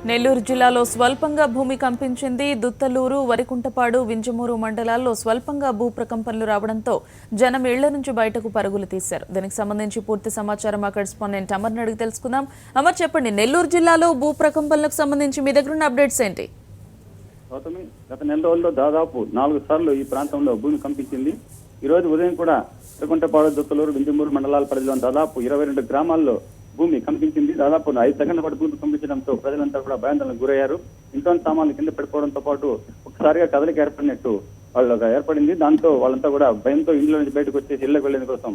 నెల్లూరు జిల్లాలో స్వల్పంగా భూమి కంపించింది. దుత్తలూరు, వరికుంటపాడు, వింజమూరు మండలాల్లో స్వల్పంగా భూ ప్రకంపనలు రావడంతో జనం ఇళ్ల నుంచి బయటకు పరుగులు తీశారు. దీనికి సంబంధించి పూర్తి సమాచారం మా కరెస్పాండెంట్ అమర్ని అడిగి తెలుసుకుందాం. అమర్, చెప్పండి, నెల్లూరు జిల్లాలో భూ ప్రకంపనలకు సంబంధించి మీ దగ్గర ఉన్న అప్డేట్స్ ఏంటి? గత నెల రోజుల్లో దాదాపు 4 సార్లు ఈ ప్రాంతంలో భూమి కంపించింది. ఈ రోజు ఉదయం కూడా వరికుంటపాడు, దుత్తలూరు, వింజమూరు మండలాల పరిధిలో దాదాపు 22 గ్రామాల్లో భూమి కంపించింది. దాదాపు 5 సెకండ్ల పాటు భూమి కంపించడంతో ప్రజలంతా కూడా భయాందోళనకు గురయ్యారు. ఇంట్లోని సామాన్లు కింద పడిపోవడంతో పాటు ఒకసారిగా కదలిక ఏర్పడినట్టు వాళ్ళకి ఏర్పడింది. దాంతో వాళ్ళంతా కూడా భయంతో ఇంట్లో నుంచి బయటకు వచ్చేసి ఇళ్లకు వెళ్లేందు కోసం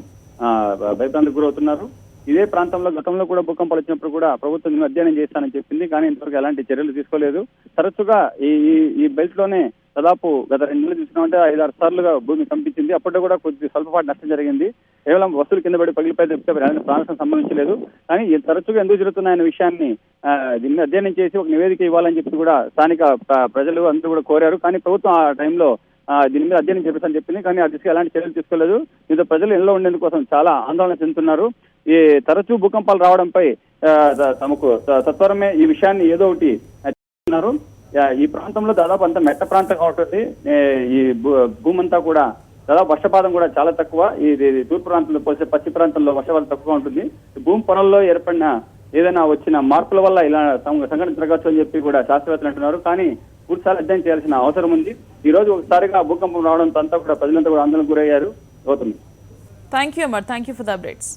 భయభ్రాంతికి గురవుతున్నారు. ఇదే ప్రాంతంలో గతంలో కూడా భూకంపాలు వచ్చినప్పుడు కూడా ప్రభుత్వం అధ్యయనం చేస్తానని చెప్పింది, కానీ ఇంతవరకు ఎలాంటి చర్యలు తీసుకోలేదు. తరచుగా ఈ బెల్ట్ లోనే దాదాపు గత 2 నెలలు తీసుకున్నామంటే 5-6 సార్లుగా భూమి కంపించింది. అప్పట్లో కూడా కొద్ది స్వల్పపాటి నష్టం జరిగింది. కేవలం వస్తువులు కింద పడి పగిలిపోయి తప్పితే ప్రాణానికి సంబంధించలేదు. కానీ తరచుగా ఎందుకు జరుగుతున్నాయన్న విషయాన్ని దీన్ని అధ్యయనం చేసి ఒక నివేదిక ఇవ్వాలని చెప్పి కూడా స్థానిక ప్రజలు అందరూ కూడా కోరారు. కానీ ప్రభుత్వం ఆ టైంలో దీని మీద అధ్యయనం చేపిస్తానని చెప్పింది, కానీ ఆ దిశగా ఎలాంటి చర్యలు తీసుకోలేదు. దీంతో ప్రజలు ఇళ్లలో ఉండేందుకు కోసం చాలా ఆందోళన చెందుతున్నారు. ఈ తరచూ భూకంపాలు రావడంపై తమకు సత్వరమే ఈ విషయాన్ని ఏదో ఒకటి చేస్తున్నారు. ఈ ప్రాంతంలో దాదాపు అంతా మెట్ట ప్రాంతం కాబట్టి ఈ భూమంతా కూడా దాదాపు వర్షపాతం కూడా చాలా తక్కువ. ఇది తూర్పు ప్రాంతంలో పోతే పశ్చిమ ప్రాంతంలో వర్షపాతం తక్కువగా ఉంటుంది. భూమి పొరల్లో ఏర్పడిన ఏదైనా వచ్చిన మార్పుల వల్ల ఇలా సంఘటన జరగచ్చు అని చెప్పి కూడా శాస్త్రవేత్తలు అంటున్నారు. కానీ పూర్తిసారి అధ్యయనం చేయాల్సిన అవసరం ఉంది. ఈ రోజు ఒకసారిగా భూకంపం రావడంతో అంతా కూడా ప్రజలంతా కూడా ఆందోళనకు గురయ్యారు. Thank you Amar, thank you for the updates.